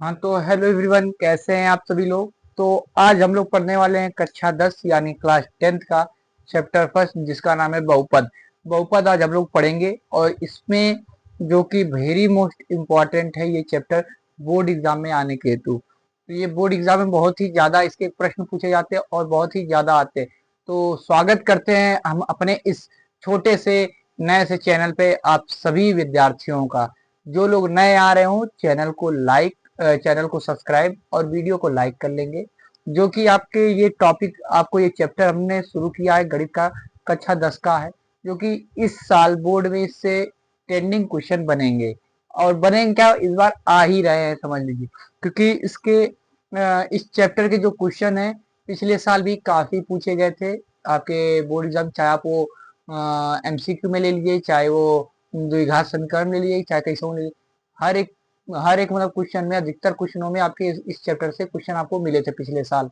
हाँ तो hello everyone, कैसे हैं आप सभी लोग। तो आज हम लोग पढ़ने वाले हैं कक्षा 10 यानी क्लास 10th का चैप्टर फर्स्ट, जिसका नाम है बहुपद। बहुपद आज हम लोग पढ़ेंगे और इसमें जो कि वेरी मोस्ट इम्पॉर्टेंट है ये चैप्टर बोर्ड एग्जाम में आने के हेतु। तो ये बोर्ड एग्जाम में बहुत ही ज्यादा इसके प्रश्न पूछे जाते हैं और बहुत ही ज्यादा आते हैं। तो स्वागत करते हैं हम अपने इस छोटे से नए से चैनल पे आप सभी विद्यार्थियों का। जो लोग नए आ रहे हो चैनल को सब्सक्राइब और वीडियो को लाइक कर लेंगे। जो कि आपके ये टॉपिक, आपको ये चैप्टर हमने शुरू किया है गणित का, कक्षा 10 का है, जो कि इस साल बोर्ड में इससे ट्रेंडिंग क्वेश्चन बनेंगे। और बनेंगे क्या, इस बार आ ही रहे हैं समझ लीजिए। क्योंकि इस चैप्टर के जो क्वेश्चन है पिछले साल भी काफी पूछे गए थे आपके बोर्ड एग्जाम, चाहे आप वो एमसीक्यू में ले लीजिए, चाहे वो द्विघात समीकरण ले लीजिए, चाहे कैसे ले लीजिए। हर एक हर एक मतलब क्वेश्चन में, अधिकतर क्वेश्चनों में आपके इस चैप्टर से क्वेश्चन आपको मिले थे पिछले साल।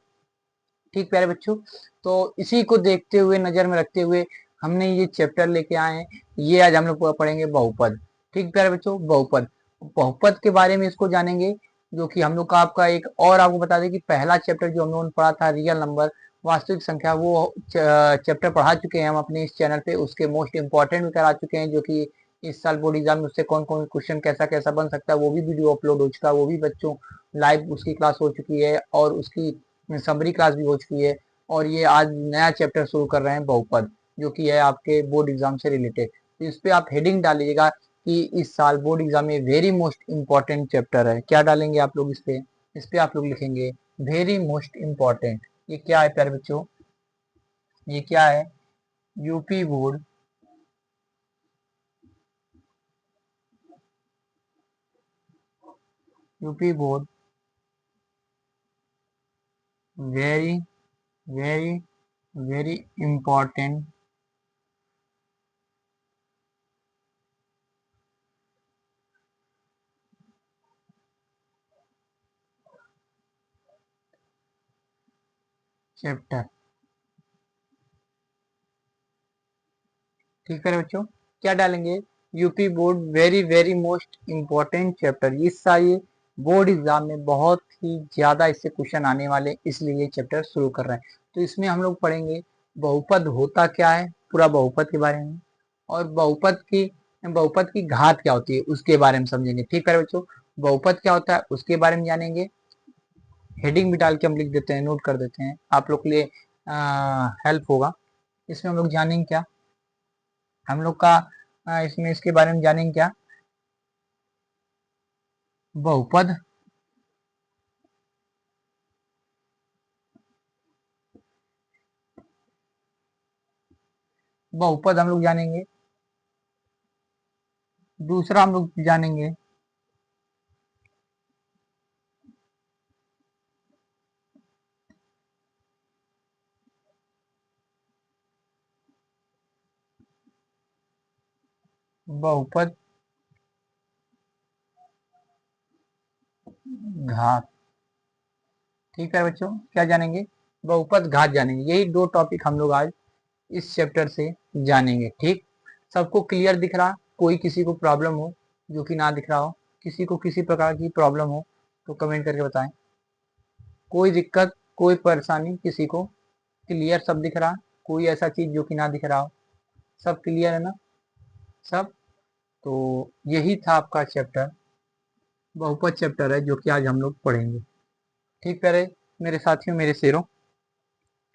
ठीक प्यारे बच्चों, तो इसी को देखते हुए, नजर में रखते हुए हमने ये चैप्टर लेके आए हैं। ये आज हम लोग पढ़ेंगे बहुपद। ठीक प्यारे बच्चों, बहुपद। बहुपद के बारे में इसको जानेंगे, जो कि हम लोग का आपका एक और आपको बता दें कि पहला चैप्टर जो हम लोगों ने पढ़ा था रियल नंबर, वास्तविक संख्या, वो चैप्टर पढ़ा चुके हैं हम अपने इस चैनल पे। उसके मोस्ट इंपॉर्टेंट भी करा चुके हैं, जो कि इस साल बोर्ड एग्जाम में उससे कौन कौन क्वेश्चन कैसा कैसा बन सकता है वो भी वीडियो अपलोड हो चुका है। वो भी बच्चों लाइव उसकी क्लास हो चुकी है और उसकी समरी क्लास भी हो चुकी है। और ये आज नया चैप्टर शुरू कर रहे हैं बहुपद, जो कि है आपके बोर्ड एग्जाम से रिलेटेड। तो इस पे आप हेडिंग डालिएगा कि इस साल बोर्ड एग्जाम में वेरी मोस्ट इम्पॉर्टेंट चैप्टर है। क्या डालेंगे आप लोग इस पे आप लोग लिखेंगे वेरी मोस्ट इम्पॉर्टेंट। ये क्या है प्यारे बच्चों, ये क्या है, UP board UP board very very very important chapter. ठीक है बच्चों, क्या डालेंगे, UP board very very most important chapter. इस साल ये बोर्ड एग्जाम में बहुत ही ज्यादा इससे क्वेश्चन आने वाले, इसलिए ये चैप्टर शुरू कर रहे हैं। तो इसमें हम लोग पढ़ेंगे बहुपद होता क्या है, पूरा बहुपद के बारे में, और बहुपद की घात क्या होती है उसके बारे में समझेंगे। ठीक है बच्चों, बहुपद क्या होता है उसके बारे में जानेंगे। हेडिंग भी डाल के हम लिख देते हैं, नोट कर देते हैं, आप लोग के लिए हेल्प होगा। इसमें हम लोग जानेंगे क्या, हम लोग का इसमें इसके बारे में जानेंगे क्या, बहुपद बहुपद हम लोग जानेंगे। दूसरा हम लोग जानेंगे बहुपद घात। ठीक है बच्चों, क्या जानेंगे, बहुपद घात जानेंगे। यही दो टॉपिक हम लोग आज इस चैप्टर से जानेंगे। ठीक, सबको क्लियर दिख रहा, कोई किसी को प्रॉब्लम हो, जो कि ना दिख रहा हो, किसी को किसी प्रकार की प्रॉब्लम हो तो कमेंट करके बताएं। कोई दिक्कत, कोई परेशानी किसी को, क्लियर सब दिख रहा, कोई ऐसा चीज जो कि ना दिख रहा हो, सब क्लियर है ना, सब। तो यही था आपका चैप्टर, बहुपद चैप्टर है, जो कि आज हम लोग पढ़ेंगे। ठीक प्यारे मेरे साथियों, मेरे शेरों,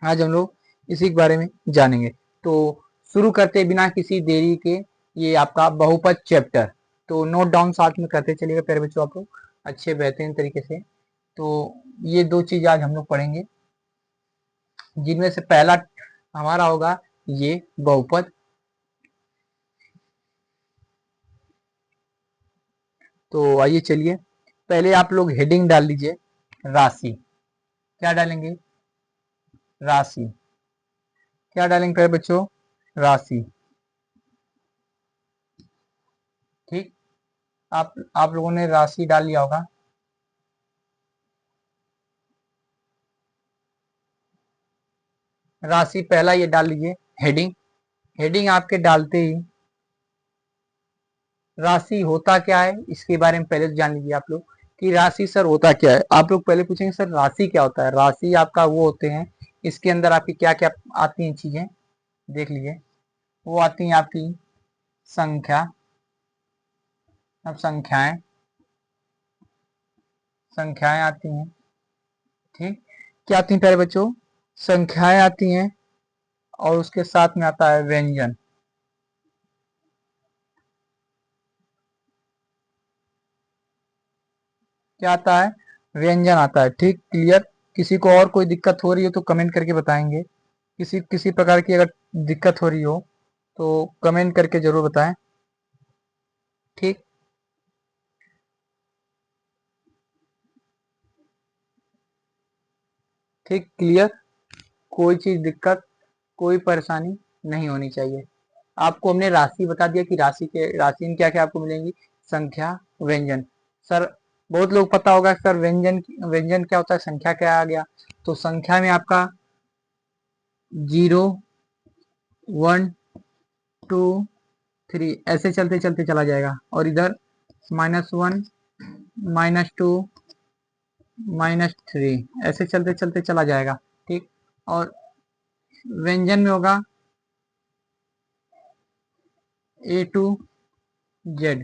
आज हम लोग इसी के बारे में जानेंगे। तो शुरू करते बिना किसी देरी के, ये आपका बहुपद चैप्टर। तो नोट डाउन साथ में करते चलिएगा प्यारे बच्चों आप लोग, अच्छे बेहतरीन तरीके से। तो ये दो चीज आज हम लोग पढ़ेंगे, जिनमें से पहला हमारा होगा ये बहुपद। तो आइए चलिए, पहले आप लोग हेडिंग डाल लीजिए राशि। क्या डालेंगे, राशि। क्या डालेंगे प्यारे बच्चों, राशि। ठीक, आप लोगों ने राशि डाल लिया होगा। राशि पहला ये डाल लीजिए हेडिंग। हेडिंग आपके डालते ही राशि होता क्या है इसके बारे में पहले तो जान लीजिए आप लोग। कि राशि सर होता क्या है। आप लोग पहले पूछेंगे सर राशि क्या होता है। राशि आपका वो होते हैं, इसके अंदर आपकी क्या क्या आती हैं चीजें देख लीजिए। वो आती हैं आपकी संख्या, अब संख्याएं आती हैं। ठीक, क्या आती हैं प्यारे बच्चों, संख्याएं आती हैं और उसके साथ में आता है व्यंजन। क्या आता है, व्यंजन आता है। ठीक, क्लियर। किसी को और कोई दिक्कत हो रही है तो कमेंट करके बताएंगे। किसी किसी प्रकार की अगर दिक्कत हो रही हो तो कमेंट करके जरूर बताएं। ठीक, ठीक, क्लियर। कोई चीज दिक्कत, कोई परेशानी नहीं होनी चाहिए। आपको हमने राशि बता दिया कि राशि में क्या क्या आपको मिलेंगी, संख्या, व्यंजन। सर बहुत लोग पता होगा सर व्यंजन क्या होता है, संख्या क्या आ गया। तो संख्या में आपका 0, 1, 2, 3 ऐसे चलते चलते चला जाएगा, और इधर -1, -2, -3 ऐसे चलते चलते चला जाएगा। ठीक, और व्यंजन में होगा A to Z,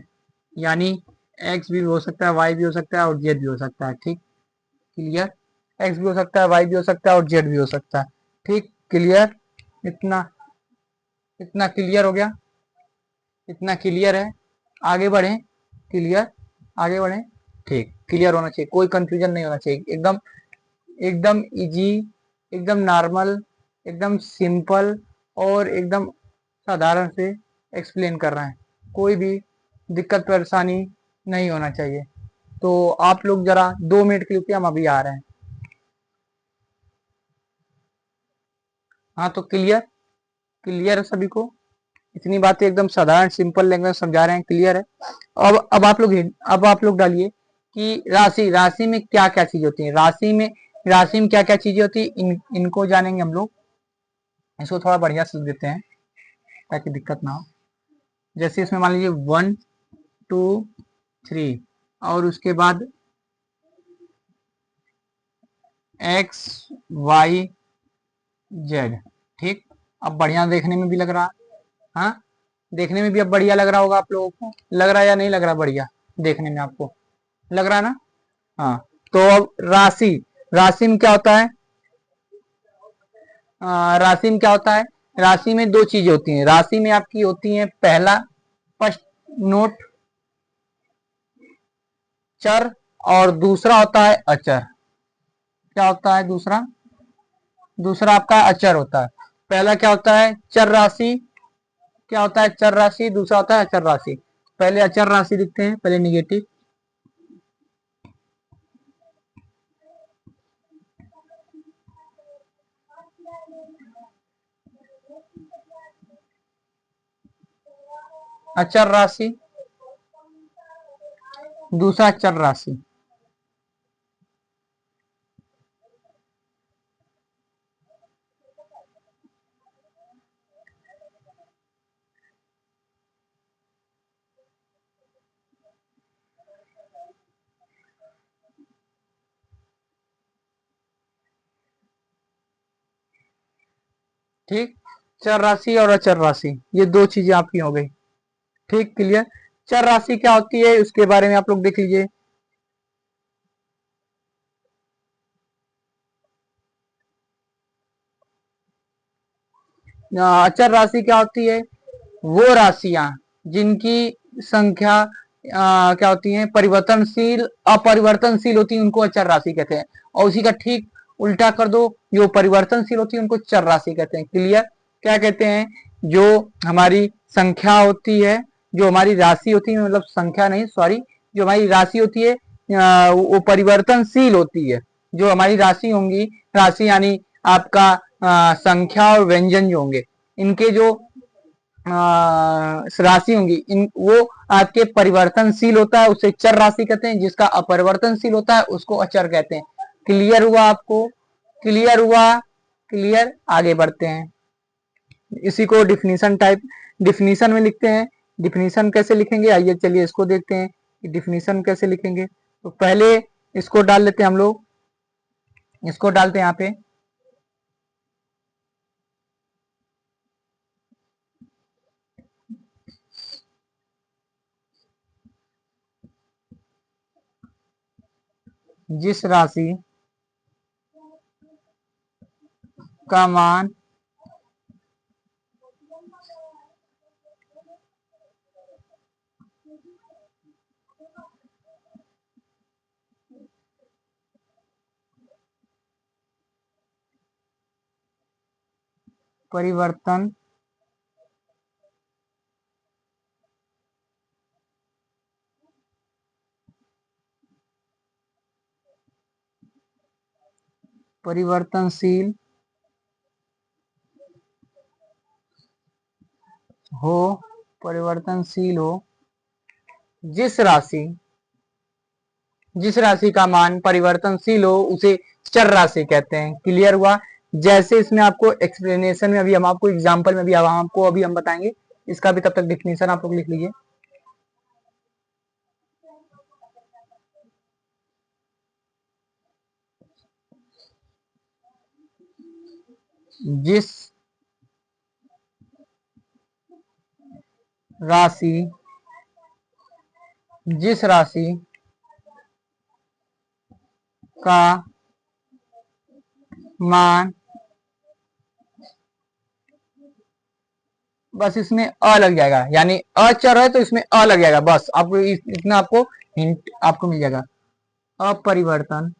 यानी x भी हो सकता है, y भी हो सकता है और z भी हो सकता है। ठीक, क्लियर। x भी हो सकता है, y भी हो सकता है और z भी हो सकता है। ठीक, क्लियर। इतना इतना क्लियर हो गया, इतना क्लियर है। आगे बढ़े, क्लियर, आगे बढ़े। ठीक, क्लियर होना चाहिए, कोई कंफ्यूजन नहीं होना चाहिए। एकदम एकदम इजी, एकदम नॉर्मल, एकदम सिंपल और एकदम साधारण से एक्सप्लेन कर रहे हैं। कोई भी दिक्कत परेशानी नहीं होना चाहिए। तो आप लोग जरा 2 मिनट के लिए रुकिए, हम अभी आ रहे हैं। हाँ, तो क्लियर, क्लियर है सभी को। इतनी बातें एकदम साधारण सिंपल लैंग्वेज में समझा रहे हैं, क्लियर है। अब आप लोग डालिए कि राशि में क्या क्या चीजें होती हैं। राशि में क्या क्या चीजें होती है, इनको जानेंगे हम लोग। इसको थोड़ा बढ़िया से देते हैं ताकि दिक्कत ना हो। जैसे इसमें मान लीजिए 1, 2, 3 और उसके बाद x, y, z। ठीक, अब बढ़िया देखने में भी लग रहा। हाँ, देखने में भी अब बढ़िया लग रहा होगा आप लोगों को। लग रहा है या नहीं लग रहा बढ़िया देखने में, आपको लग रहा है ना। हाँ, तो अब राशि में क्या होता है, राशि में क्या होता है, राशि में दो चीजें होती हैं। राशि में आपकी होती है पहला फर्स्ट नोट, चर, और दूसरा होता है अचर। क्या होता है दूसरा, दूसरा आपका अचर होता है। पहला क्या होता है, चर राशि। क्या होता है, चर राशि। दूसरा होता है अचर राशि। पहले अचर राशि लिखते हैं, पहले निगेटिव। अचर राशि, दूसरा चर राशि। ठीक, चर राशि और अचर राशि, ये दो चीजें आपकी हो गई। ठीक, क्लियर। चर राशि क्या होती है उसके बारे में आप लोग देख लीजिए। अचर राशि क्या होती है, वो राशियां जिनकी संख्या क्या होती है, परिवर्तनशील अपरिवर्तनशील होती है, उनको अचर राशि कहते हैं। और उसी का ठीक उल्टा कर दो, जो परिवर्तनशील होती है उनको चर राशि कहते हैं। क्लियर। क्या कहते हैं, जो हमारी संख्या होती है, जो हमारी राशि होती है, मतलब संख्या नहीं, सॉरी, जो हमारी राशि होती है वो परिवर्तनशील होती है। जो हमारी राशि होंगी, राशि यानी आपका संख्या और व्यंजन जो होंगे, इनके जो राशि होंगी, इन वो आपके परिवर्तनशील होता है, उसे चर राशि कहते हैं। जिसका अपरिवर्तनशील होता है उसको अचर कहते हैं। क्लियर हुआ आपको, क्लियर हुआ, क्लियर। आगे बढ़ते हैं, इसी को डिफिनीशन में लिखते हैं। डिफिनीशन कैसे लिखेंगे, आइए चलिए इसको देखते हैं कि डिफिनीशन कैसे लिखेंगे। तो पहले इसको डाल लेते हैं हम लोग, इसको डालते हैं यहाँ पे, जिस राशि का मान परिवर्तनशील हो परिवर्तनशील हो, जिस राशि का मान परिवर्तनशील हो उसे चर राशि कहते हैं। क्लियर हुआ? जैसे इसमें आपको एक्सप्लेनेशन में अभी हम आपको एग्जांपल में भी आपको अभी हम बताएंगे, इसका भी तब तक डिफिनेशन आप लोग लिख लीजिए। जिस राशि का मान, बस इसमें अ लग जाएगा, यानी अचर है तो इसमें अ लग जाएगा, बस आपको इतना आपको हिंट आपको मिल जाएगा। अपरिवर्तन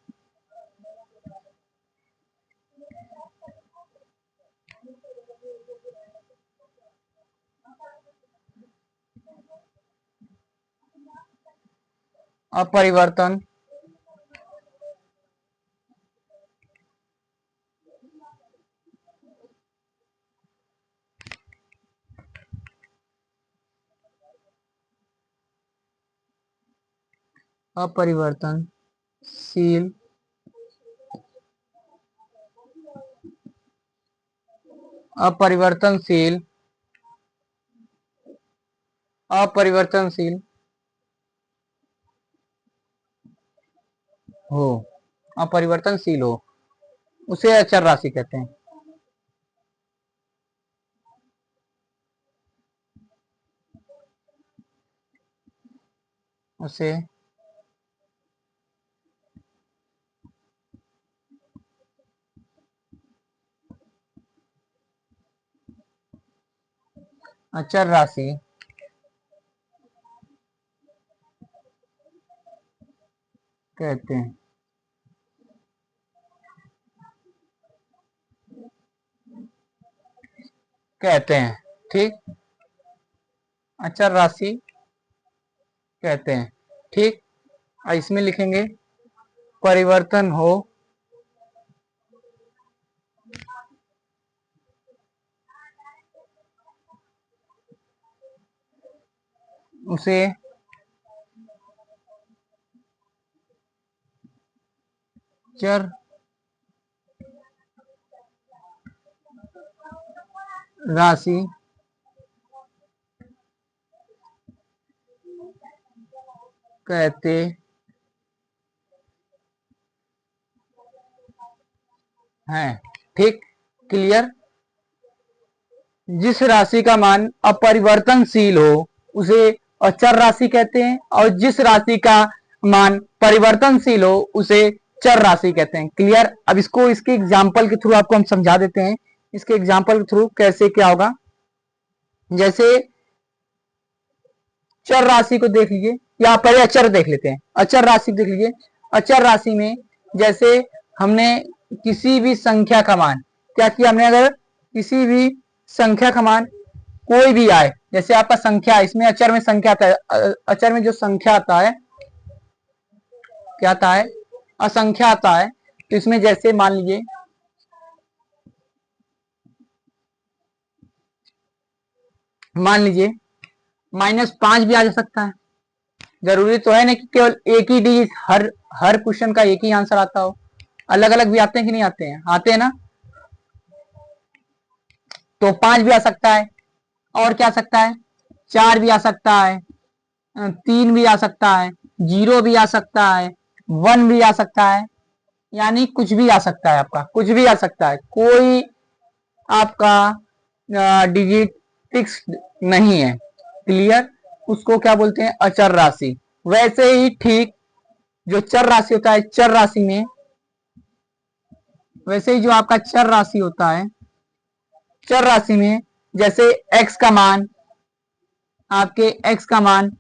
अपरिवर्तन अपरिवर्तनशील अपरिवर्तनशील अपरिवर्तनशील हो अपरिवर्तनशील हो उसे अचर राशि कहते हैं। उसे अचर राशि कहते हैं। ठीक, अचर राशि कहते हैं। ठीक, इसमें लिखेंगे परिवर्तन हो उसे चर राशि कहते हैं। ठीक, क्लियर? जिस राशि का मान अपरिवर्तनशील हो उसे अचर राशि कहते हैं, और जिस राशि का मान परिवर्तनशील हो उसे चर राशि कहते हैं। क्लियर? अब इसको इसके एग्जाम्पल के थ्रू आपको हम समझा देते हैं। इसके एग्जाम्पल के थ्रू कैसे क्या होगा। जैसे चर राशि को देख लीजिए, या पहले अचर देख लेते हैं। अचर राशि देख लीजिए। अचर राशि में जैसे हमने किसी भी संख्या का मान क्या किया, हमने अगर किसी भी संख्या का मान कोई भी आए, जैसे आपका संख्या, इसमें अचर में संख्या आता है, अचर में जो संख्या आता है क्या आता है, असंख्या आता है। तो इसमें जैसे मान लीजिए -5 भी आ जा सकता है। जरूरी तो है ना कि केवल एक ही डिजिट, हर क्वेश्चन का एक ही आंसर आता हो। अलग अलग भी आते हैं कि नहीं आते हैं? आते हैं ना। तो 5 भी आ सकता है, और क्या आ सकता है, 4 भी आ सकता है, 3 भी आ सकता है, जीरो भी आ सकता है, वन भी आ सकता है, यानी कुछ भी आ सकता है, आपका कुछ भी आ सकता है, कोई आपका डिजिट फिक्स नहीं है। क्लियर? उसको क्या बोलते हैं? अचर राशि। वैसे ही ठीक जो चर राशि होता है, चर राशि में वैसे ही जो आपका चर राशि होता है, चर राशि में जैसे x का मान, आपके x का मान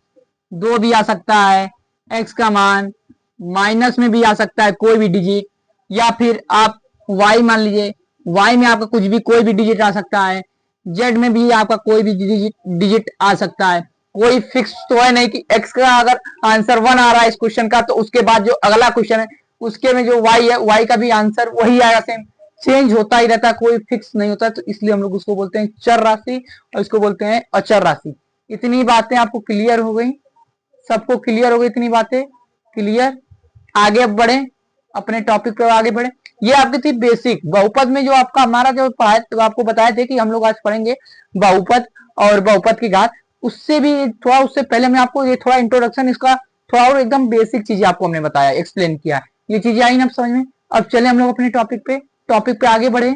दो भी आ सकता है, x का मान माइनस में भी आ सकता है कोई भी डिजिट, या फिर आप y मान लीजिए, y में आपका कुछ भी कोई भी डिजिट आ सकता है, z में भी आपका कोई भी डिजिट आ सकता है। कोई फिक्स तो है नहीं कि x का अगर आंसर वन आ रहा है इस क्वेश्चन का, तो उसके बाद जो अगला क्वेश्चन है उसके में जो y है, y का भी आंसर वही आएगा सेम। चेंज होता ही रहता है, कोई फिक्स नहीं होता। तो इसलिए हम लोग उसको बोलते हैं चर राशि और इसको बोलते हैं अचर राशि। इतनी बातें आपको क्लियर हो गई? सबको क्लियर हो गई इतनी बातें? क्लियर? आगे बढ़े, अपने टॉपिक पर आगे बढ़े। ये आपकी थी बेसिक बहुपद में जो आपका हमारा जो पढ़ाया, तो आपको बताए थे कि हम लोग आज पढ़ेंगे बहुपद और बहुपद की घात। उससे भी थोड़ा, उससे पहले मैं आपको ये थोड़ा इंट्रोडक्शन इसका थोड़ा और एकदम बेसिक चीजें आपको हमने बताया, एक्सप्लेन किया। ये चीजें आई ना समझ में? अब चले हम लोग अपने टॉपिक पे आगे बढ़े,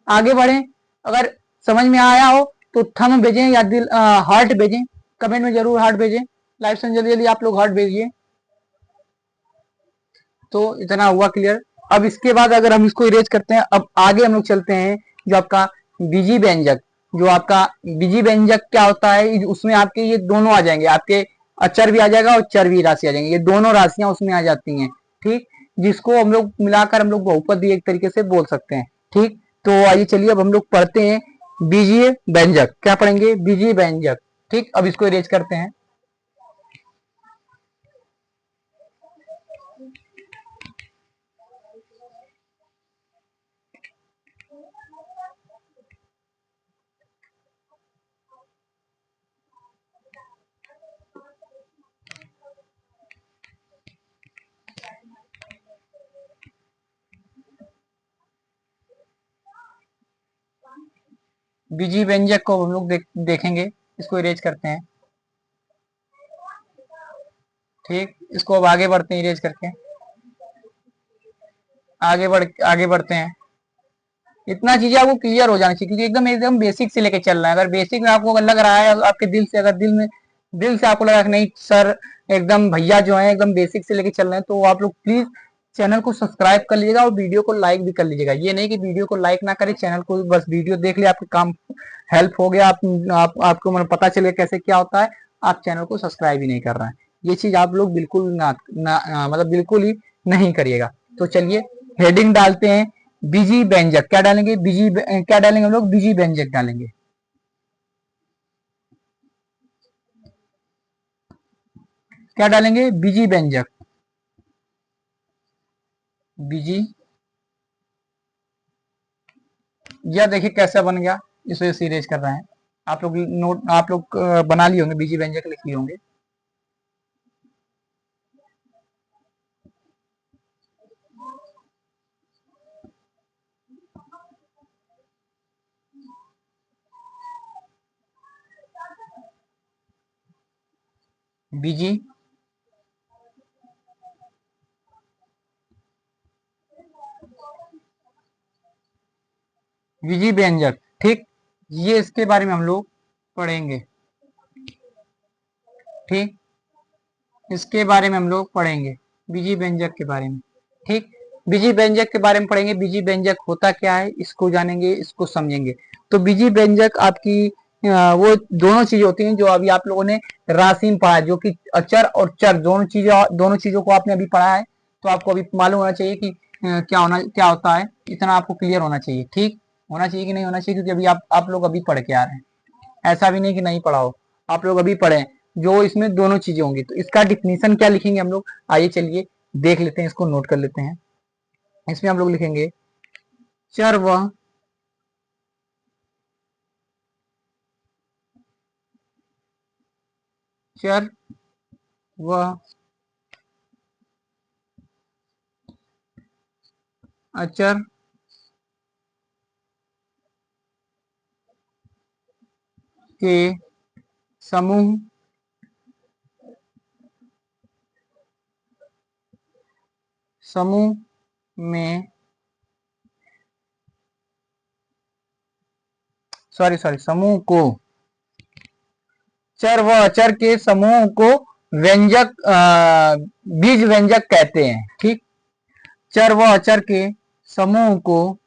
आगे बढ़े। अगर समझ में आया हो तो थम भेजें या दिल हार्ट भेजें, कमेंट में जरूर हार्ट भेजें। लाइव से जल्दी जल्दी आप लोग हार्ट भेजिए। तो इतना हुआ क्लियर। अब इसके बाद अगर हम इसको इरेज करते हैं, अब आगे हम लोग चलते हैं जो आपका बीजी व्यंजक। जो आपका बीजी व्यंजक क्या होता है, उसमें आपके ये दोनों आ जाएंगे, आपके अचर भी आ जाएगा और चर भी राशि आ जाएंगे, ये दोनों राशियां उसमें आ जाती हैं। ठीक, जिसको हम लोग मिलाकर हम लोग बहुपद भी एक तरीके से बोल सकते हैं। ठीक, तो आइए चलिए अब हम लोग पढ़ते हैं बीजीय व्यंजक। क्या पढ़ेंगे? बीजीय व्यंजक। ठीक, अब इसको इरेज करते हैं। बीजी व्यंजक को हम लोग देखेंगे। इसको इरेज करते हैं। ठीक, इसको अब आगे बढ़ते हैं इरेज करके। आगे बढ़ते हैं। इतना चीजें आपको क्लियर हो जानी चाहिए, क्योंकि एकदम एकदम बेसिक से लेके चल रहा है। अगर बेसिक में आपको लग रहा है, आपके दिल से, अगर दिल से आपको लगा कि नहीं सर एकदम भैया जो है एकदम बेसिक से लेके चल रहे हैं, तो आप लोग प्लीज चैनल को सब्सक्राइब कर लीजिएगा और वीडियो को लाइक भी कर लीजिएगा। ये नहीं कि वीडियो को लाइक ना करें, चैनल को बस वीडियो देख ले, आपके काम हेल्प हो गया, आपको मतलब पता चल गया कैसे क्या होता है, आप चैनल को सब्सक्राइब ही नहीं कर रहे हैं। ये चीज आप लोग बिल्कुल मतलब बिल्कुल ही नहीं करिएगा। तो चलिए हेडिंग डालते हैं बीजी व्यंजक। क्या डालेंगे? क्या डालेंगे हम लोग? बीजी व्यंजक डालेंगे। क्या डालेंगे? बीजी व्यंजक। बीजी, यह देखिए कैसा बन गया, इसे सीरीज कर रहे हैं। आप लोग नोट, आप लोग बना लिए होंगे, बीजी व्यंजक लिख लिए होंगे। बीजी, बीजी व्यंजक। ठीक, ये इसके बारे में हम लोग पढ़ेंगे। ठीक, इसके बारे में हम लोग पढ़ेंगे, बीजी व्यंजक के बारे में। ठीक, बीजी व्यंजक के बारे में पढ़ेंगे। बीजी व्यंजक होता क्या है इसको जानेंगे, इसको समझेंगे। तो बीजी व्यंजक आपकी वो दोनों चीजें होती हैं जो अभी आप लोगों ने राशि में पढ़ा है, जो कि अचर और चर दोनों चीजों को आपने अभी पढ़ा है। तो आपको अभी मालूम होना चाहिए कि क्या होता है, इतना आपको क्लियर होना चाहिए। ठीक, होना चाहिए कि नहीं होना चाहिए, क्योंकि अभी आप लोग अभी पढ़ के आ रहे हैं। ऐसा भी नहीं कि नहीं पढ़ा हो, आप लोग अभी पढ़े, जो इसमें दोनों चीजें होंगी। तो इसका डिफिनीशन क्या लिखेंगे हम लोग, आइए चलिए देख लेते हैं, इसको नोट कर लेते हैं। इसमें हम लोग लिखेंगे चर व चर व अचर के समूह समूह में समूह को चर व अचर के समूह को व्यंजक बीज व्यंजक कहते हैं। ठीक, चर व अचर के समूह को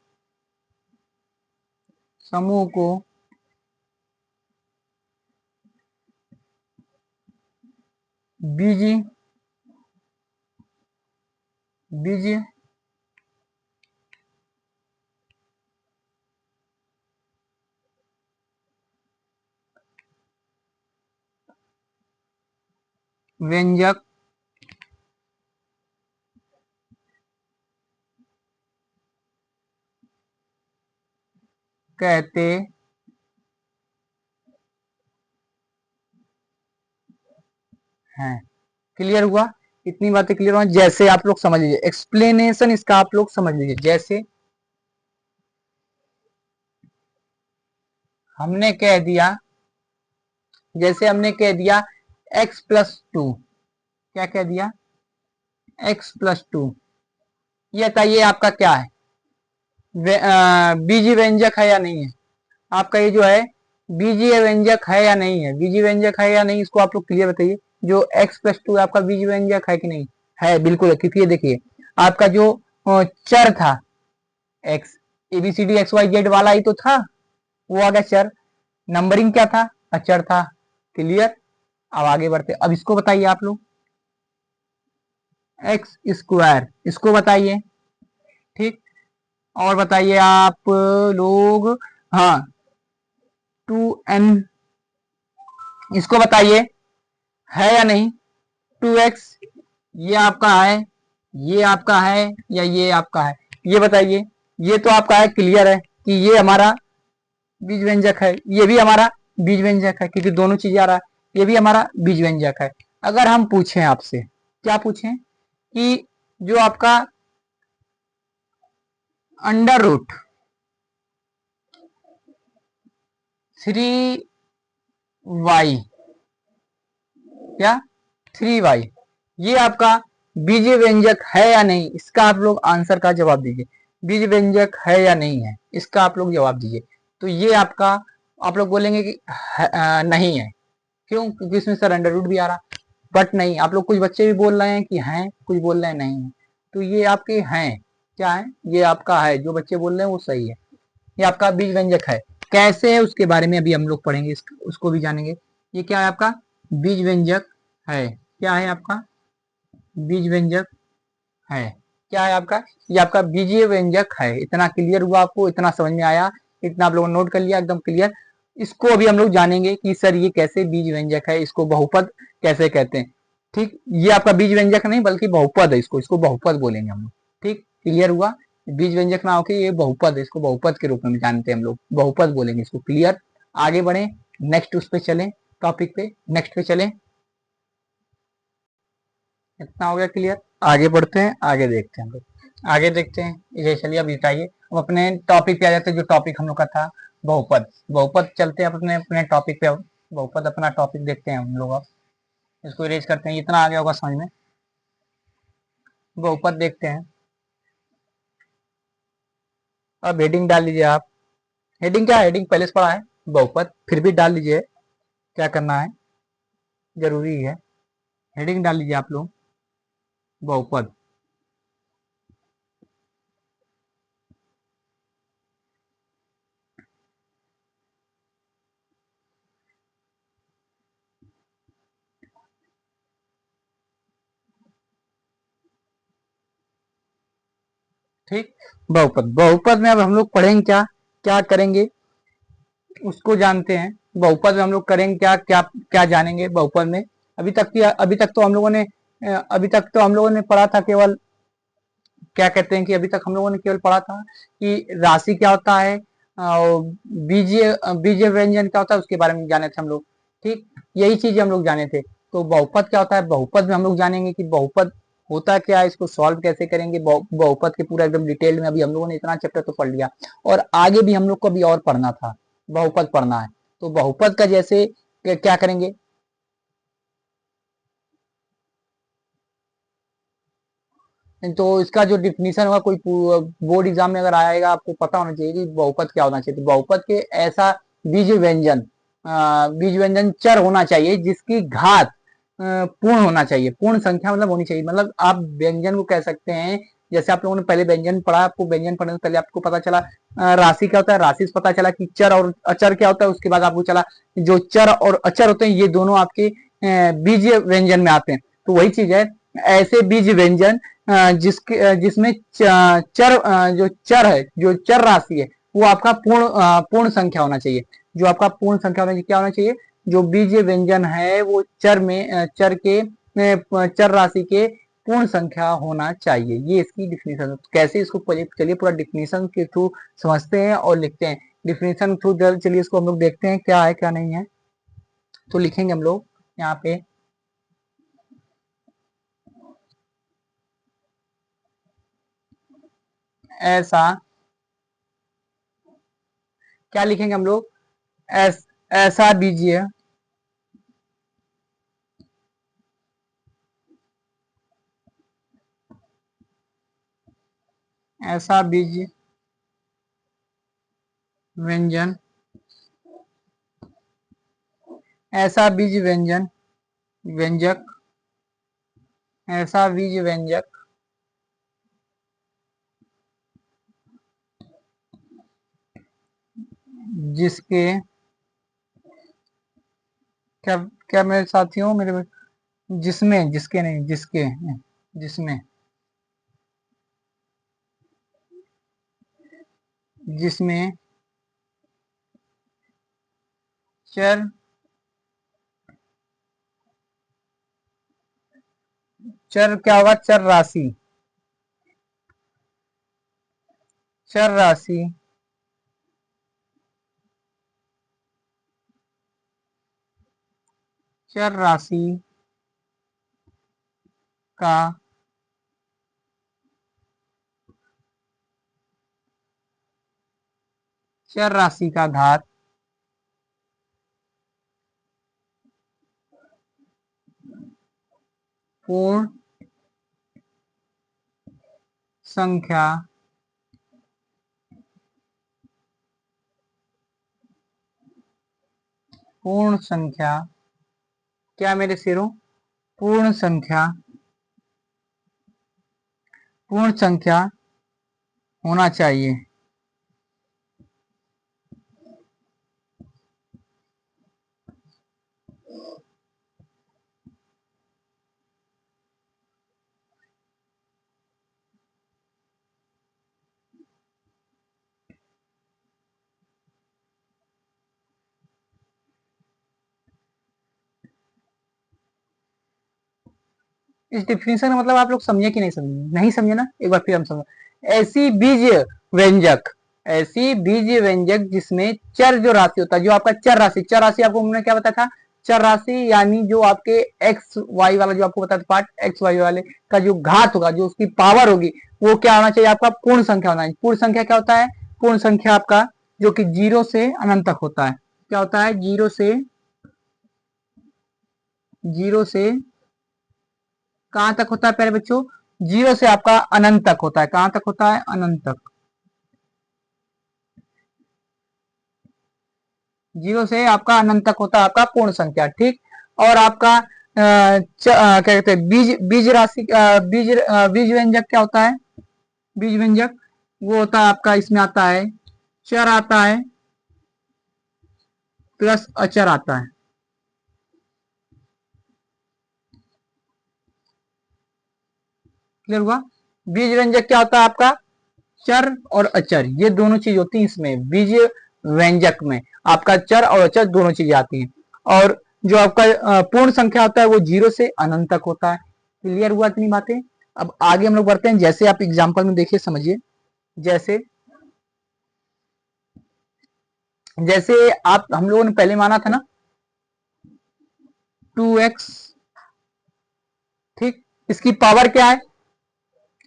बीज बीज व्यंजक कहते हैं। क्लियर हुआ? इतनी बातें क्लियर हुआ? जैसे आप लोग समझ लीजिए, एक्सप्लेनेशन इसका आप लोग समझ लीजिए। जैसे हमने कह दिया x+2, क्या कह दिया? x+2, ये बताइए आपका क्या है? बीजी व्यंजक है या नहीं है? आपका ये जो है बीजीय व्यंजक है या नहीं है? बीजी व्यंजक है या नहीं, इसको आप लोग क्लियर बताइए। जो x+2 आपका बीजी व्यंजक है कि नहीं है? बिल्कुल है, क्योंकि ये देखिए आपका जो चर था x, ABCD XYZ वाला ही तो था, वो आ गया चर। नंबरिंग क्या था? अचर था। क्लियर? अब आगे बढ़ते, अब इसको बताइए आप लोग, x², इसको बताइए। ठीक, और बताइए आप लोग, हाँ 2n, इसको बताइए है या नहीं? 2x ये आपका है, ये आपका है या ये आपका है? ये बताइए। ये तो आपका है, क्लियर है कि ये हमारा बीज व्यंजक है, ये भी हमारा बीज व्यंजक है, क्योंकि दोनों चीजें आ रहा है। ये भी हमारा बीज व्यंजक है। अगर हम पूछें आपसे, क्या पूछें कि जो आपका √3y, क्या 3y, ये आपका बीजीय व्यंजक है या नहीं? इसका आप लोग आंसर का जवाब दीजिए। बीज व्यंजक है या नहीं है, इसका आप लोग जवाब दीजिए। तो ये आपका, आप लोग बोलेंगे कि नहीं है। क्यों? क्योंकि इसमें सर अंडर रूट भी आ रहा। बट नहीं, आप लोग कुछ बच्चे भी बोल रहे हैं कि हैं, कुछ बोल रहे हैं नहीं है। तो ये आपके हैं, क्या है? ये आपका है, जो बच्चे बोल रहे हैं वो सही है। ये आपका बीज व्यंजक है। कैसे है उसके बारे में अभी हम लोग पढ़ेंगे, उसको भी जानेंगे। ये क्या है? आपका बीज व्यंजक है। क्या है आपका? बीज व्यंजक है। क्या है आपका? ये आपका बीजीय व्यंजक है। इतना क्लियर हुआ आपको? इतना समझ में आया? इतना आप लोगों ने नोट कर लिया एकदम क्लियर? इसको अभी हम लोग जानेंगे कि सर ये कैसे बीज व्यंजक है, इसको बहुपद कैसे कहते हैं। ठीक, ये आपका बीज व्यंजक नहीं बल्कि बहुपद है, इसको बहुपद बोलेंगे हम लोग। ठीक, क्लियर हुआ? बीज व्यंजक ना होके ये बहुपद है, इसको बहुपद के रूप में जानते हैं हम लोग, बहुपद बोलेंगे इसको। क्लियर? आगे बढ़े, नेक्स्ट उस पे चले, टॉपिक पे, नेक्स्ट पे चले। इतना हो गया क्लियर? आगे बढ़ते हैं, आगे देखते हैं हम लोग, आगे देखते हैं। ये चलिए अब बताइए, हम अपने टॉपिक पे आ जाते हैं। जो टॉपिक हम लोग का था बहुपद, बहुपद चलते हैं अपने अपने टॉपिक पे। अब बहुपद अपना टॉपिक देखते हैं हम लोग। अब इसको इरेज करते हैं, इतना आ गया होगा समझ में। बहुपद देखते हैं। अब हेडिंग डाल लीजिए आप। हेडिंग क्या है? हेडिंग पहले से पढ़ा है, बहुपद, फिर भी डाल लीजिए, क्या करना है, जरूरी है। हेडिंग डाल लीजिए आप लोग, बहुपद। ठीक, बहुपद, बहुपद में अब हम लोग पढ़ेंगे क्या, क्या करेंगे उसको जानते हैं। बहुपद में हम लोग करेंगे क्या, क्या क्या जानेंगे बहुपद में? अभी तक तो हम लोगों ने पढ़ा था केवल, क्या कहते हैं कि अभी तक हम लोगों ने केवल पढ़ा था कि राशि क्या होता है और बीजीय बीजीय व्यंजन क्या होता है, उसके बारे में जाने थे हम लोग। ठीक, यही चीज हम लोग जाने थे। तो बहुपद क्या होता है, बहुपद में हम लोग जानेंगे कि बहुपद होता क्या है, इसको सॉल्व कैसे करेंगे। बहुपद के पूरा एकदम डिटेल में, अभी हम लोगों ने इतना चैप्टर तो पढ़ लिया, और आगे भी हम लोग को अभी और पढ़ना था, बहुपद पढ़ना है। तो बहुपद का जैसे क्या करेंगे, तो इसका जो डिफिनीशन होगा, कोई बोर्ड एग्जाम में अगर आएगा, आपको पता होना चाहिए कि बहुपद क्या होना चाहिए। तो बहुपद के ऐसा बीज व्यंजन बीज व्यंजन चर होना चाहिए जिसकी घात पूर्ण होना चाहिए। पूर्ण संख्या मतलब होनी चाहिए, मतलब आप व्यंजन को कह सकते हैं। जैसे आप लोगों ने पहले व्यंजन पढ़ा, आपको व्यंजन पढ़ने से पहले आपको पता चला राशि क्या होता है, राशि से पता चला कि चर और अचर क्या होता है। उसके बाद आपको चला जो चर और अचर होते हैं ये दोनों आपके बीज व्यंजन में आते हैं। तो वही चीज है, ऐसे बीज व्यंजन जिसमें चर जो चर है, जो चर राशि है, वो आपका पूर्ण संख्या होना चाहिए। जो आपका पूर्ण संख्या होना चाहिए, क्या होना चाहिए, जो बीज व्यंजन है वो चर राशि के पूर्ण संख्या होना चाहिए। ये इसकी डिफिनेशन है। कैसे इसको चलिए पूरा डिफिनेशन के थ्रू समझते हैं और लिखते हैं। डिफिनेशन थ्रू चलिए इसको हम लोग देखते हैं क्या है क्या नहीं है। तो लिखेंगे हम लोग यहाँ पे ऐसा, क्या लिखेंगे हम लोग, ऐसा बीजीय ऐसा बीज व्यंजन ऐसा बीज व्यंजन व्यंजक ऐसा बीज व्यंजक जिसके, क्या क्या मेरे साथियों, मेरे जिसमें, जिसके नहीं, जिसके, जिसमें जिसमें चर चर क्या होगा, चर राशि, चर राशि चर राशि का चर राशि का घात पूर्ण संख्या पूर्ण संख्या, क्या मेरे शेरों, पूर्ण संख्या पूर्ण संख्या होना चाहिए। इस डिफिनेशन का मतलब आप लोग समझे कि नहीं समझे, नहीं समझे ना, एक बार फिर हम समझ। ऐसी बीज व्यंजक ऐसी बीज व्यंजक जिसमें चर जो राशि होता है, जो आपका चर राशि आपको हमने क्या बताया था, चर राशि यानी जो आपके एक्स वाई वाला, जो आपको बताया था पार्ट एक्स वाई वाले का जो घात होगा, जो उसकी पावर होगी, वो क्या होना चाहिए, आपका पूर्ण संख्या होना चाहिए। पूर्ण संख्या क्या होता है, पूर्ण संख्या आपका जो कि 0 से अनंत तक होता है। क्या होता है, 0 से कहां तक होता है प्यारे बच्चों, 0 से आपका अनंत तक होता है। कहां तक होता है, अनंत तक। 0 से आपका अनंत तक होता है आपका पूर्ण संख्या, ठीक। और आपका क्या कहते हैं, बीज बीज राशि बीज व्यंजक क्या होता है, बीज व्यंजक वो होता है आपका, इसमें आता है चर आता है प्लस अचर आता है। क्लियर हुआ। बीज व्यंजक क्या होता है आपका, चर और अचर, ये दोनों चीज होती है इसमें बीज व्यंजक में। आपका चर और अचर दोनों चीजें आती हैं। और जो आपका पूर्ण संख्या होता है वो 0 से अनंत तक होता है। क्लियर हुआ इतनी बातें। अब आगे हम लोग बढ़ते हैं। जैसे आप एग्जाम्पल में देखिए, समझिए। जैसे जैसे आप, हम लोगों ने पहले माना था ना 2x, ठीक। इसकी पावर क्या है,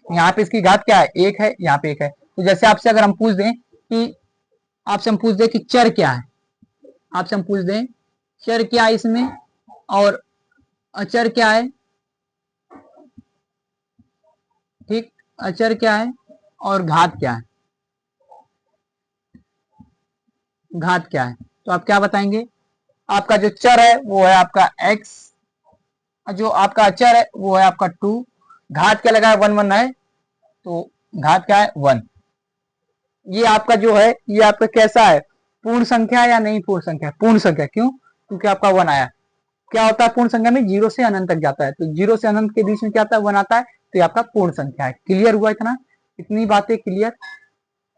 यहाँ पे इसकी घात क्या है, 1 है, यहाँ पे 1 है। तो जैसे आपसे अगर हम पूछ दें कि आपसे हम पूछ दें कि चर क्या है, आपसे हम पूछ दें चर क्या है इसमें और अचर क्या है, ठीक, अचर क्या है और घात क्या है, घात क्या है, तो आप क्या बताएंगे। आपका जो चर है वो है आपका x, जो आपका अचर है वो है आपका 2, घात क्या लगा है 1 1 है, तो घात क्या है 1। ये आपका जो है ये आपका कैसा है, पूर्ण संख्या या नहीं पूर्ण संख्या, पूर्ण संख्या, क्यों, क्योंकि आपका 1 आया। क्या होता है पूर्ण संख्या में, 0 से अनंत तक जाता है, तो 0 से अनंत के बीच में क्या आता है 1 आता है, तो ये आपका पूर्ण संख्या है। क्लियर हुआ इतना, इतनी बातें क्लियर,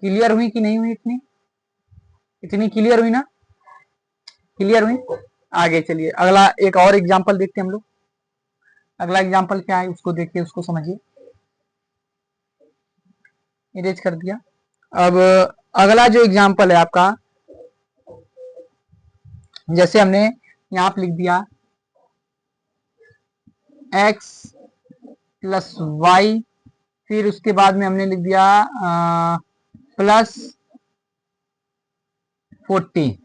क्लियर हुई कि नहीं हुई, इतनी इतनी क्लियर हुई ना, क्लियर हुई। आगे चलिए अगला एक और एग्जांपल देखते हैं हम लोग। अगला एग्जांपल क्या है उसको देखिए, उसको समझिए। इरेज कर दिया। अब अगला जो एग्जांपल है आपका, जैसे हमने यहाँ पे लिख दिया x प्लस वाई, फिर उसके बाद में हमने लिख दिया प्लस 40,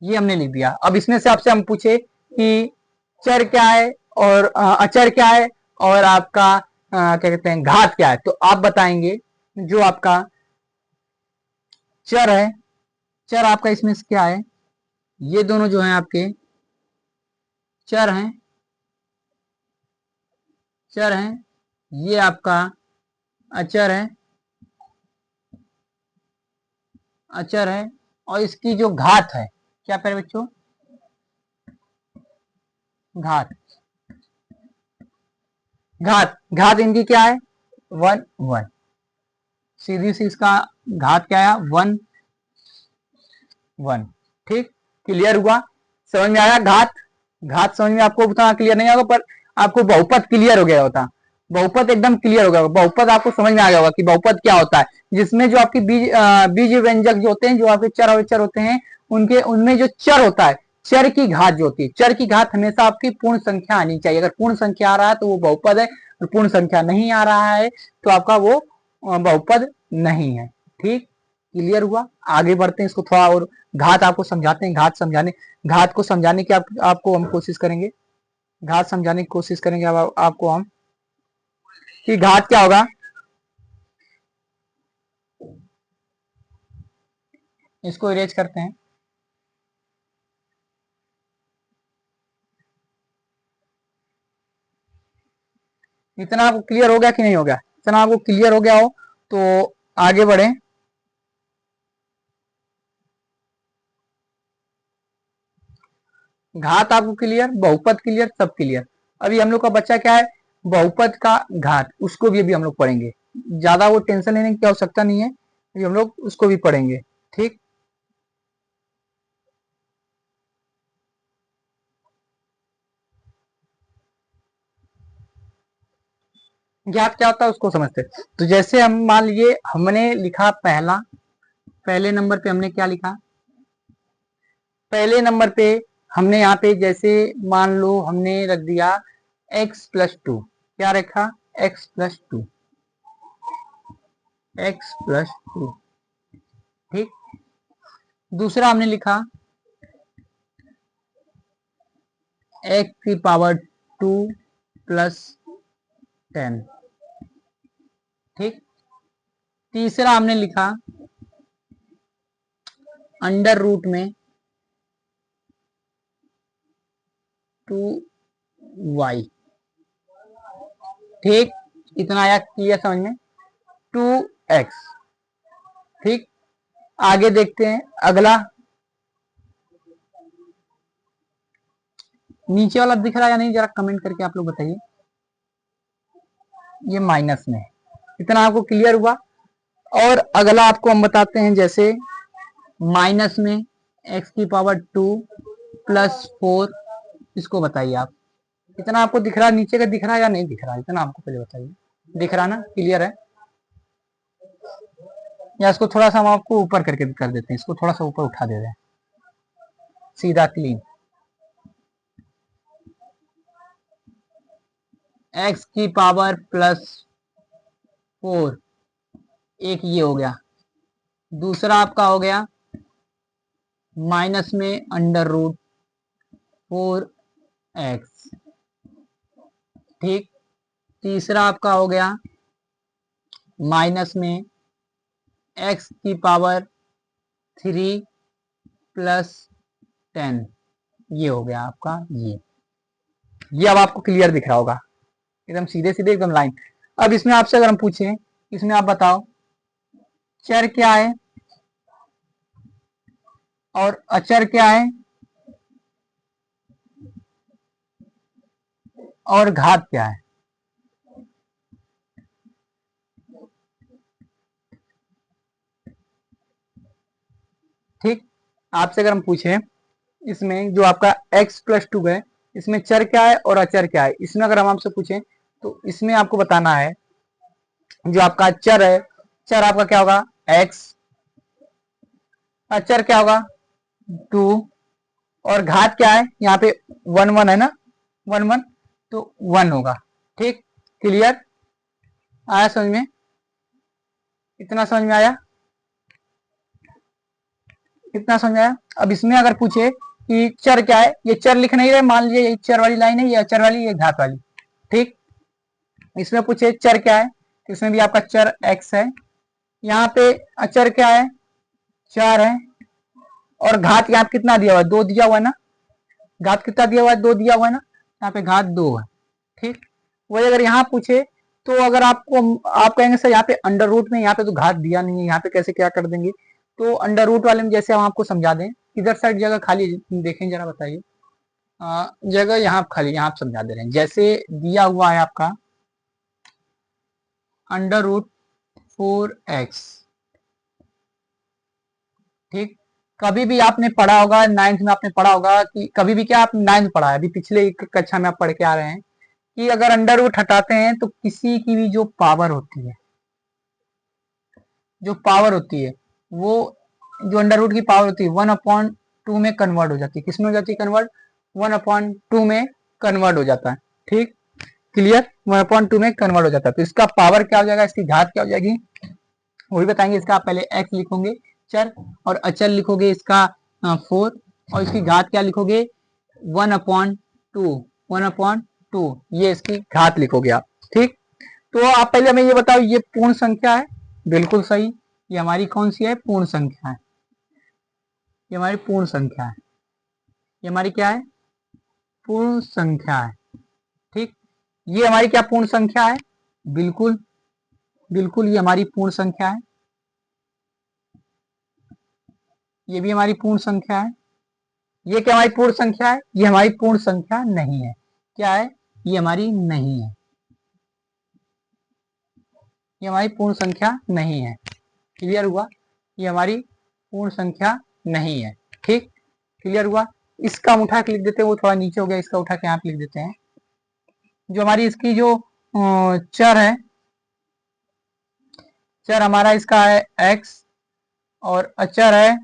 ये हमने लिख दिया। अब इसमें से आपसे हम पूछे कि चर क्या है और अचर क्या है और आपका क्या कहते हैं घात क्या है, तो आप बताएंगे जो आपका चर है, चर आपका इसमें से क्या है, ये दोनों जो हैं आपके चर हैं, चर हैं, ये आपका अचर है, अचर है, और इसकी जो घात है, क्या करें बच्चों, घात, घात, घात इनकी क्या है 1 1, सीधी सी इसका घात क्या है 1 1। ठीक, क्लियर हुआ, समझ में आया घात, घात समझ में आपको उतना क्लियर नहीं होगा पर आपको बहुपद क्लियर हो गया होता, बहुपद एकदम क्लियर हो गया, बहुपद आपको समझ में आ गया होगा कि बहुपद क्या होता है, जिसमें जो आपकी बीज व्यंजक जो होते हैं, जो आपके चर अविचर होते हैं, उनके उनमें जो चर होता है, चर की घात जो होती है, चर की घात हमेशा आपकी पूर्ण संख्या आनी चाहिए। अगर पूर्ण संख्या आ रहा है तो वो बहुपद है, और पूर्ण संख्या नहीं आ रहा है तो आपका वो बहुपद नहीं है। ठीक, क्लियर हुआ। आगे बढ़ते हैं, इसको थोड़ा और घात आपको समझाते हैं, घात समझाने, घात को समझाने की आपको हम कोशिश करेंगे, घात समझाने की कोशिश करेंगे आपको हम कि घात क्या होगा। इसको इरेज करते हैं। इतना आपको क्लियर हो गया कि नहीं हो गया, इतना आपको क्लियर हो गया हो तो आगे बढ़े। घात आपको क्लियर, बहुपद क्लियर, सब क्लियर। अभी हम लोग का बच्चा क्या है, बहुपद का घात, उसको भी अभी हम लोग पढ़ेंगे, ज्यादा वो टेंशन लेने की आवश्यकता नहीं है, अभी हम लोग उसको भी पढ़ेंगे। ठीक, घात क्या होता है उसको समझते हैं। तो जैसे हम मान लीजिए हमने लिखा पहला, पहले नंबर पे हमने क्या लिखा, पहले नंबर पे हमने यहाँ पे जैसे मान लो हमने रख दिया x+2, क्या रखा x+2, x+2। ठीक, दूसरा हमने लिखा x⁻² + 10। ठीक, तीसरा हमने लिखा अंडर रूट में 2y। ठीक, इतना आया क्लियर समझ में, 2x। ठीक, आगे देखते हैं अगला, नीचे वाला दिख रहा है या नहीं, जरा कमेंट करके आप लोग बताइए। ये माइनस में, इतना आपको क्लियर हुआ। और अगला आपको हम बताते हैं, जैसे माइनस में x⁻² + 4, इसको बताइए आप, इतना आपको दिख रहा है, नीचे का दिख रहा है या नहीं दिख रहा है, इतना आपको पहले बताइए। दिख रहा ना, क्लियर है, या इसको थोड़ा सा हम आपको ऊपर करके कर देते हैं, इसको थोड़ा सा ऊपर उठा दे रहे हैं, सीधा क्लीन। x⁻+4, एक ये हो गया, दूसरा आपका हो गया माइनस में √4x। ठीक, तीसरा आपका हो गया माइनस में x की पावर 3 प्लस 10, ये हो गया आपका ये अब आपको क्लियर दिख रहा होगा, एकदम सीधे सीधे एकदम लाइन। अब इसमें आपसे अगर हम पूछें, इसमें आप बताओ चर क्या है और अचर क्या है और घात क्या है। ठीक, आपसे अगर हम पूछें इसमें जो आपका x प्लस 2 है, इसमें चर क्या है और अचर क्या है, इसमें अगर हम आपसे पूछें तो इसमें आपको बताना है जो आपका चर है, चर आपका क्या होगा x, अचर क्या होगा 2, और घात क्या है यहाँ पे 1 1 है ना, 1 1 तो 1 होगा। ठीक, क्लियर आया समझ में, इतना समझ में आया, इतना समझ में आया। अब इसमें अगर पूछे कि चर क्या है, ये चर लिख नहीं रहे, मान लीजिए ये चर वाली लाइन है, ये अचर वाली, ये घात वाली। ठीक, इसमें पूछे चर क्या है, इसमें भी आपका चर x है, यहाँ पे अचर क्या है 4 है, और घात यहाँ पे कितना दिया हुआ है 2 दिया हुआ है ना, घात कितना दिया हुआ है 2 दिया हुआ है ना, यहाँ पे घात 2 है। ठीक, वही अगर यहाँ पूछे तो अगर आपको आप कहेंगे सर यहाँ पे अंडर रूट में, यहाँ पे तो घात दिया नहीं है, यहाँ पे कैसे क्या कर देंगे, तो अंडर रूट वाले में जैसे हम आपको समझा दें, इधर साइड जगह खाली देखें जरा बताइए, जगह यहाँ खाली, यहाँ आप समझा दे रहे हैं, जैसे दिया हुआ है आपका अंडर रूट 4x। ठीक, कभी भी आपने पढ़ा होगा 9th में, आपने पढ़ा होगा कि कभी भी क्या, आप 9th पढ़ा है, अभी पिछले एक कक्षा में आप पढ़ के आ रहे हैं कि अगर अंडर रूट हटाते हैं तो किसी की भी जो पावर होती है, जो पावर होती है वो, जो अंडर रूट की पावर होती है 1/2 में कन्वर्ट हो जाती है, किसमें हो जाती है कन्वर्ट, 1/2 में कन्वर्ट हो जाता है। ठीक, क्लियर, 1/2 में कन्वर्ट हो जाता है, तो इसका पावर क्या हो जाएगा, इसकी घात क्या हो जाएगी वही बताएंगे। इसका आप पहले x लिखोगे चर, और अचर लिखोगे इसका 4, और इसकी घात क्या लिखोगे 1/2, 1/2 ये इसकी घात लिखोगे आप। ठीक, तो आप पहले हमें ये बताओ ये पूर्ण संख्या है, बिल्कुल सही, ये हमारी कौन सी है पूर्ण संख्या है, ये हमारी पूर्ण संख्या है, ये हमारी क्या है पूर्ण संख्या है। ठीक, ये हमारी क्या पूर्ण संख्या है, बिल्कुल बिल्कुल ये हमारी पूर्ण संख्या है, ये भी हमारी पूर्ण संख्या है। ये क्या हमारी पूर्ण संख्या है, ये हमारी पूर्ण संख्या नहीं है, क्या है ये हमारी नहीं है, ये हमारी पूर्ण संख्या नहीं है। क्लियर हुआ, ये हमारी पूर्ण संख्या नहीं है। ठीक, क्लियर हुआ। इसका हम उठा के लिख देते हैं, वो थोड़ा नीचे हो गया, इसका उठा के यहाँ पे लिख देते हैं। जो हमारी इसकी जो चर है, चर हमारा इसका है x, और अचर है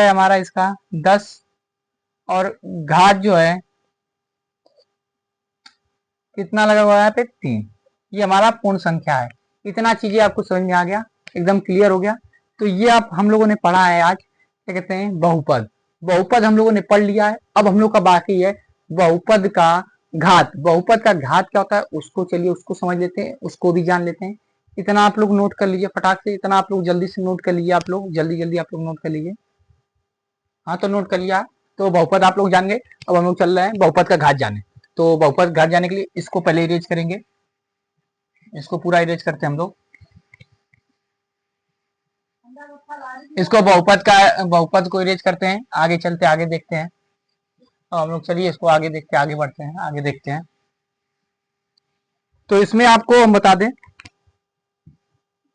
हमारा इसका 10, और घात जो है कितना लगा हुआ है यहाँ पे 3, ये हमारा पूर्ण संख्या है। इतना चीजें आपको समझ में आ गया, एकदम क्लियर हो गया। तो ये आप हम लोगों ने पढ़ा है आज, क्या कहते हैं बहुपद, बहुपद हम लोगों ने पढ़ लिया है। अब हम लोग का बाकी है बहुपद का घात, बहुपद का घात क्या होता है उसको, चलिए उसको समझ लेते हैं, उसको भी जान लेते हैं। इतना आप लोग नोट कर लीजिए फटाक से, इतना आप लोग जल्दी से नोट कर लीजिए, आप लोग जल्दी जल्दी आप लोग नोट कर लीजिए। हाँ तो नोट कर लिया, तो बहुपद आप लोग जान गए। अब हम लोग चल रहे हैं बहुपद का घात जाने। तो बहुपद घात जाने के लिए इसको पहले इरेज करेंगे, इसको पूरा इरेज करते हैं हम लोग, इसको बहुपद को इरेज करते हैं, आगे चलते आगे देखते हैं। अब हम लोग चलिए इसको आगे देखते आगे बढ़ते हैं, आगे देखते हैं। तो इसमें आपको हम बता दें,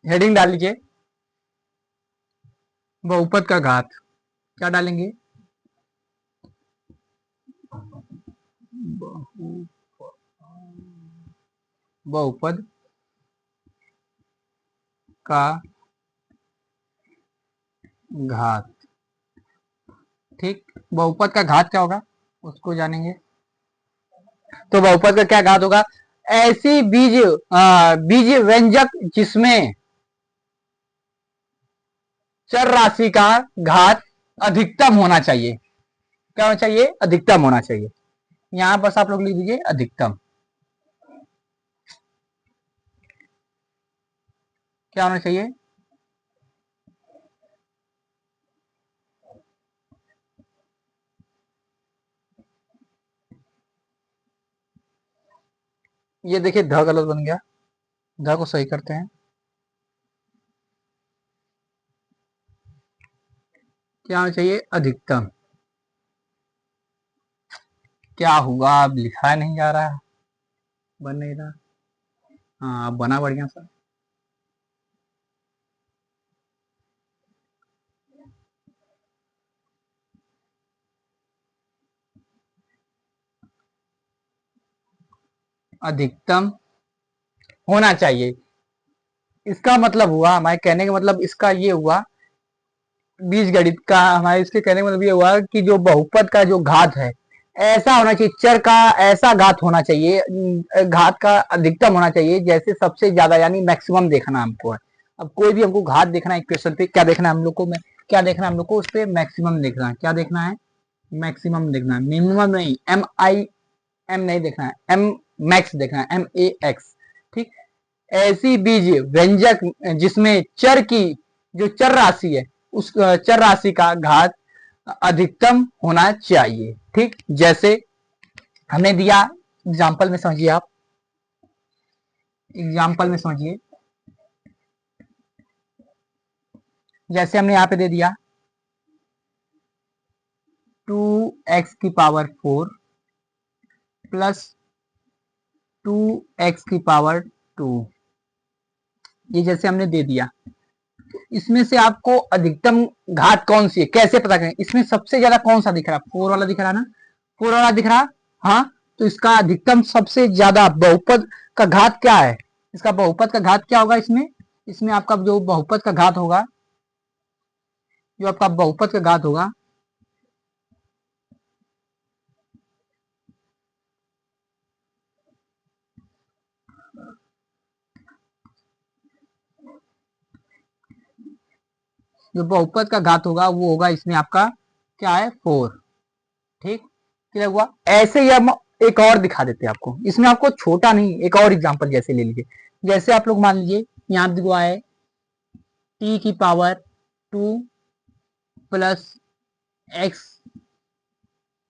हेडिंग डाल लीजिए बहुपद का घात, क्या डालेंगे बहुपद का घात। ठीक, बहुपद का घात क्या होगा उसको जानेंगे। तो बहुपद का क्या घात होगा, ऐसी बीज व्यंजक जिसमें चर राशि का घात अधिकतम होना चाहिए, क्या होना चाहिए अधिकतम होना चाहिए। यहां बस आप लोग लिख दीजिए अधिकतम, क्या होना चाहिए? ये देखिए ध गलत बन गया, ध को सही करते हैं। क्या होना चाहिए? अधिकतम। क्या हुआ, अब लिखा नहीं जा रहा है, बन नहीं रहा। हाँ अब बना बढ़िया सा। अधिकतम होना चाहिए, इसका मतलब हुआ, हमारे कहने का मतलब इसका ये हुआ, बीज गणित का हमारे इसके कहने का मतलब ये हुआ कि जो बहुपद का जो घात है ऐसा होना चाहिए, चर का ऐसा घात होना चाहिए, घात का अधिकतम होना चाहिए, जैसे सबसे ज्यादा यानी मैक्सिमम देखना हमको है। अब कोई भी हमको घात देखना है इक्वेशन पे, क्या देखना है हम लोग को, क्या देखना है हम लोग को, उस पे मैक्सिमम देखना है। क्या देखना है? मैक्सिमम देखना है, मिनिमम नहीं, एम नहीं देखना है, एम मैक्स देखना है, MAX। ठीक। ऐसी बीज व्यंजक जिसमें चर की जो चर राशि है उस चर राशि का घात अधिकतम होना चाहिए। ठीक, जैसे हमने दिया एग्जाम्पल में, समझिए आप, एग्जाम्पल में समझिए, जैसे हमने यहां पे दे दिया 2x की पावर 4 प्लस 2x की पावर 2, ये जैसे हमने दे दिया, इसमें से आपको अधिकतम घात कौन सी है कैसे पता करें? इसमें सबसे ज्यादा कौन सा दिख रहा है? 4 वाला दिख रहा है ना, 4 वाला दिख रहा। हाँ, तो इसका अधिकतम सबसे ज्यादा बहुपद का घात क्या है? इसका बहुपद का घात क्या होगा इसमें? इसमें आपका जो बहुपद का घात होगा, जो आपका बहुपद का घात होगा, जो बहुपद का घात होगा वो होगा इसमें आपका क्या है? 4। ठीक, क्या हुआ? ऐसे ही हम एक और दिखा देते हैं आपको, इसमें आपको छोटा नहीं, एक और एग्जांपल जैसे ले लीजिए, जैसे आप लोग मान लीजिए यहाँ दिखा है t की पावर 2 प्लस एक्स,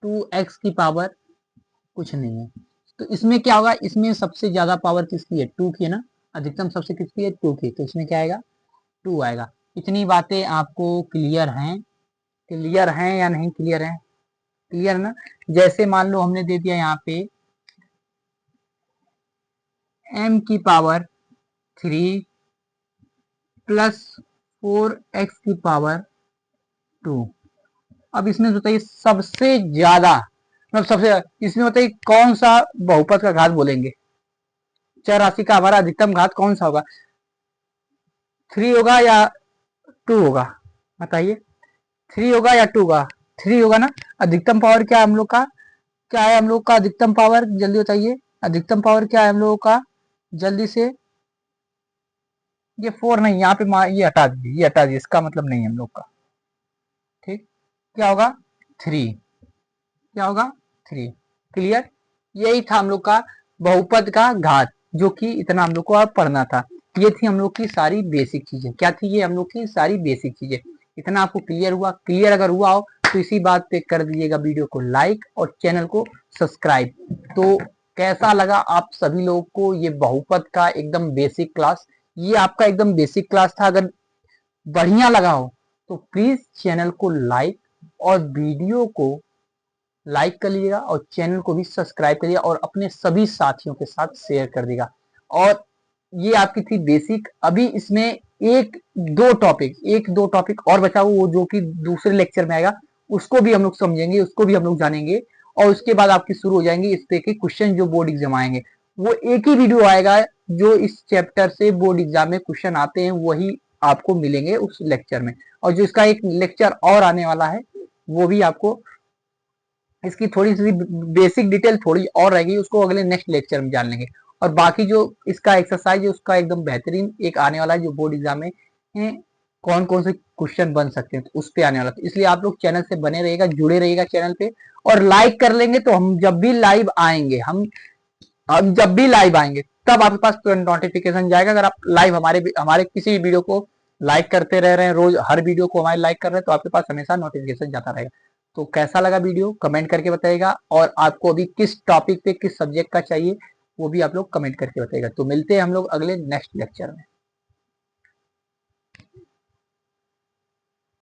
2x की पावर कुछ नहीं है, तो इसमें क्या होगा? इसमें सबसे ज्यादा पावर किसकी है? 2 की है ना, अधिकतम सबसे किसकी है? 2 की, तो इसमें क्या आएगा? 2 आएगा। इतनी बातें आपको क्लियर हैं? क्लियर हैं या नहीं क्लियर है? क्लियर ना? जैसे मान लो हमने दे दिया यहाँ पे m की पावर 3 प्लस 4x की पावर 2। अब इसमें बताइए सबसे ज्यादा, मतलब सबसे इसमें बताइए कौन सा बहुपद का घात बोलेंगे? चर राशि का हमारा अधिकतम घात कौन सा होगा? 3 होगा या 2 होगा? बताइए, 3 होगा या 2 होगा? 3 होगा ना। अधिकतम पावर क्या है हम लोग का? क्या है हम लोग का अधिकतम पावर? जल्दी बताइए, अधिकतम पावर क्या है हम लोगों का? जल्दी से। ये 4 नहीं, यहाँ पे ये हटा दीजिए, ये हटा दीजिए, इसका मतलब नहीं है हम लोग का। ठीक, क्या होगा? 3। क्या होगा? 3। क्लियर? यही था हम लोग का बहुपद का घात, जो कि इतना हम लोग को अब पढ़ना था। ये थी हम लोग की सारी बेसिक चीजें। क्या थी ये? हम लोग की सारी बेसिक चीजें। इतना आपको क्लियर हुआ? क्लियर अगर हुआ हो तो इसी बात पे कर दीजिएगा वीडियो को लाइक और चैनल को सब्सक्राइब। तो कैसा लगा आप सभी लोगों को ये बहुपद का एकदम बेसिक क्लास? ये आपका एकदम बेसिक क्लास था। अगर बढ़िया लगा हो तो प्लीज चैनल को लाइक और वीडियो को लाइक कर लीजिएगा और चैनल को भी सब्सक्राइब करिएगा और अपने सभी साथियों के साथ शेयर कर दीजिएगा। और ये आपकी थी बेसिक। अभी इसमें एक दो टॉपिक और बचा हुआ, वो जो कि दूसरे लेक्चर में आएगा, उसको भी हम लोग समझेंगे, उसको भी हम लोग जानेंगे। और उसके बाद आपकी शुरू हो जाएंगे इस पे के क्वेश्चन जो बोर्ड एग्जाम आएंगे। वो एक ही वीडियो आएगा जो इस चैप्टर से बोर्ड एग्जाम में क्वेश्चन आते हैं, वही आपको मिलेंगे उस लेक्चर में। और जो इसका एक लेक्चर और आने वाला है, वो भी आपको इसकी थोड़ी सी बेसिक डिटेल थोड़ी और रहेगी, उसको अगले नेक्स्ट लेक्चर में जान लेंगे। और बाकी जो इसका एक्सरसाइज है उसका एकदम बेहतरीन एक आने वाला है, जो बोर्ड एग्जाम में कौन कौन से क्वेश्चन बन सकते हैं, तो उस पे आने वाला है। इसलिए आप लोग चैनल से बने रहिएगा, जुड़े रहिएगा चैनल पे, और लाइक कर लेंगे तो हम जब भी लाइव आएंगे, हम जब भी लाइव आएंगे तब आपके पास तुरंत नोटिफिकेशन जाएगा। अगर आप लाइव हमारे किसी भी वीडियो को लाइक करते रह रहे हैं, रोज हर वीडियो को हमारे लाइक कर रहे हैं, तो आपके पास हमेशा नोटिफिकेशन जाता रहेगा। तो कैसा लगा वीडियो कमेंट करके बताइएगा, और आपको अभी किस टॉपिक पे किस सब्जेक्ट का चाहिए वो भी आप लोग कमेंट करके बताइएगा। तो मिलते हैं हम लोग अगले नेक्स्ट लेक्चर में।